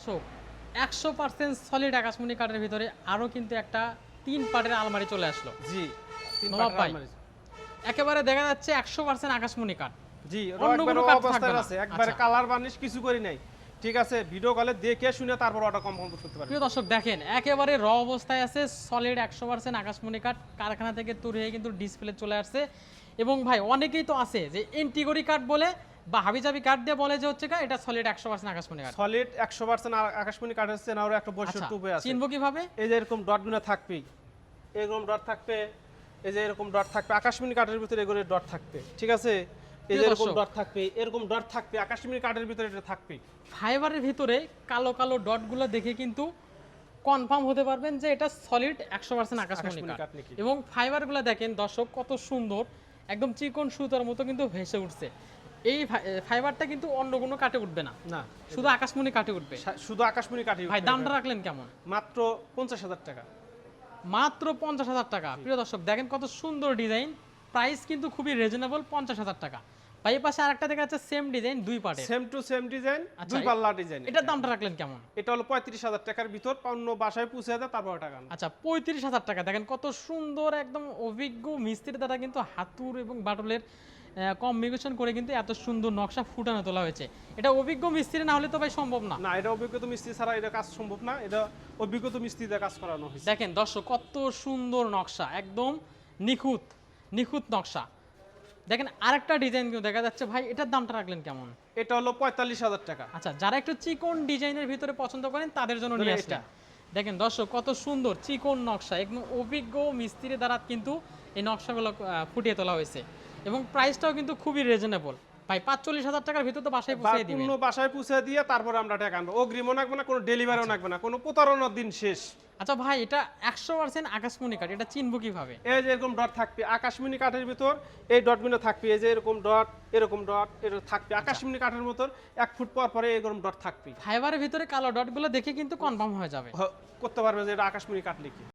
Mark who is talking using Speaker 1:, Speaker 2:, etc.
Speaker 1: দর্শক 100% সলিড আকাশমণি কাঠের ভিতরে আরো কিন্তু একটা 3 পাটের আলমারি চলে আসলো।
Speaker 2: জি, 3
Speaker 1: নবাব
Speaker 2: পাটের
Speaker 1: ভাই,
Speaker 2: আলমারি।
Speaker 1: একেবারে দেখা যাচ্ছে 100% আকাশমণি কাঠ।
Speaker 2: জি,
Speaker 1: অন্য
Speaker 2: একবারে
Speaker 1: কোনো কাঠ
Speaker 2: অবস্থায়
Speaker 1: থাকবে না।
Speaker 2: আছে, একবারে
Speaker 1: আচ্ছা।
Speaker 2: কালার বার্নিশ কিছু করি নাই। ঠিক আছে, ভিডিও কলে দেখে শুনে তারপর অর্ডার কনফার্ম করতে পারবেন।
Speaker 1: প্রিয় দর্শক দেখেন একেবারে র অবস্থায় আছে সলিড 100% আকাশমণি কাঠ, কারখানা থেকে তৈরি হয়ে কিন্তু ডিসপ্লে চলে আসছে। এবং ভাই অনেকেই তো আছে যে এন্টিগরি কাঠ বলে বা হাবিজাবি কাঠ দিয়ে বলে যে হচ্ছে এটা সলিড 100% আকাশমণি কাঠ।
Speaker 2: সলিড 100% আকাশমণি কাঠের চেনারও একটা
Speaker 1: আচ্ছা,
Speaker 2: বৈশিষ্ট্য উপায় আছে।
Speaker 1: চিনবো কিভাবে?
Speaker 2: এই যে এরকম ডটগুলো থাকবেই, এরকম ডট থাকবে, এই যে এরকম ডট থাকবে, আকাশমণি কাঠের ভিতরে এগুলো ডট থাকবে। ঠিক আছে, এই যে এরকম ডট থাকবে, এরকম ডট থাকবে, আকাশমণি কাঠের ভিতরে এটা থাকবে।
Speaker 1: ফাইবারের ভিতরে কালো কালো ডটগুলো দেখে কিন্তু কনফার্ম হতে পারবেন যে এটা সলিড 100% আকাশমণি কাঠ।
Speaker 2: নাকি।
Speaker 1: এবং ফাইবারগুলো দেখেন দর্শক কত সুন্দর, একদম চিকন সুতার মতো কিন্তু ভেসে উঠছে। এই ফাইবারটা কিন্তু অন্য কোনো কাটে উঠবে না,
Speaker 2: না,
Speaker 1: শুধু আকাশমণি কাটে উঠবে।
Speaker 2: শুধু আকাশমণি কাঠই
Speaker 1: ভাই দামটা রাখলেন কেমন?
Speaker 2: মাত্র 50,000 টাকা।
Speaker 1: মাত্র 50,000 টাকা। প্রিয় দর্শক দেখেন কত সুন্দর ডিজাইন, প্রাইস কিন্তু খুবই রিজনেবল, 50,000 টাকা। ভাই এই পাশে আরেকটা দেখা যাচ্ছে সেম ডিজাইন, দুই পাটে,
Speaker 2: সেম টু সেম ডিজাইন,
Speaker 1: আচ্ছা,
Speaker 2: দুই পাল্লা ডিজাইন।
Speaker 1: এটার দামটা রাখলেন কেমন?
Speaker 2: এটা হলো 35,000 টাকার ভিতর, পণ্য বাসায় পৌঁছে দেয় তারপর টাকা।
Speaker 1: আচ্ছা, 35,000 টাকা। দেখেন কত সুন্দর, একদম অভিজ্ঞ মিস্ত্রির দ্বারা কিন্তু হাতুর এবং বাটুলের কম্বিনেশন করে কিন্তু এত সুন্দর নকশা ফুটানো তোলা হয়েছে। এটা অভিজ্ঞ মিস্ত্রি না হলে তো ভাই সম্ভব না।
Speaker 2: না, এটা অভিজ্ঞতা মিস্ত্রি ছাড়া এটা কাজ সম্ভব না, এটা অভিজ্ঞতা মিস্ত্রি দিয়ে কাজ করানো হয়েছে।
Speaker 1: দেখেন দর্শক কত সুন্দর নকশা, একদম নিখুঁত নিখুঁত নকশা। দেখেন আরেকটা ডিজাইন কিন্তু দেখা যাচ্ছে, ভাই এটার দামটা রাখলেন কেমন?
Speaker 2: এটা হলো 45,000 টাকা।
Speaker 1: আচ্ছা, যারা একটু চিকন ডিজাইনের ভিতরে পছন্দ করেন তাদের জন্য নিয়ে আসলাম। দেখেন দর্শক কত সুন্দর চিকন নকশা, একদম অভিজ্ঞ মিস্ত্রি দ্বারা কিন্তু এই নকশাগুলো ফুটিয়ে তোলা হয়েছে। এবং প্রাইসটাও কিন্তু খুবই রিজনেবল। ভাই 45,000 টাকার ভিতর তো বাসায় পৌঁছে দিবেন।
Speaker 2: পূর্ণ বাসায় পৌঁছে দিয়ে তারপরে আমরা টাকা আনবো, অগ্রিমও লাগবে না, কোনো ডেলিভারিও লাগবে না, কোনো প্রতারণার দিন শেষ।
Speaker 1: আচ্ছা ভাই, এটা 100% আকাশমণি কাঠ, এটা চিনবো কিভাবে?
Speaker 2: এই যে এরকম ডট থাকবে আকাশমণি কাঠের ভিতর, এই ডটগুলো থাকবে, এই যে এরকম ডট, এরকম ডট, এরকম থাকবে আকাশমণি কাঠের মতন, 1 ফুট পর পরে এরকম ডট থাকবে।
Speaker 1: ফাইবারের ভিতরে কালো ডটগুলো দেখে কিন্তু কনফার্ম হয়ে যাবে,
Speaker 2: করতে পারবে যে এটা আকাশমণি কাঠ লিখি।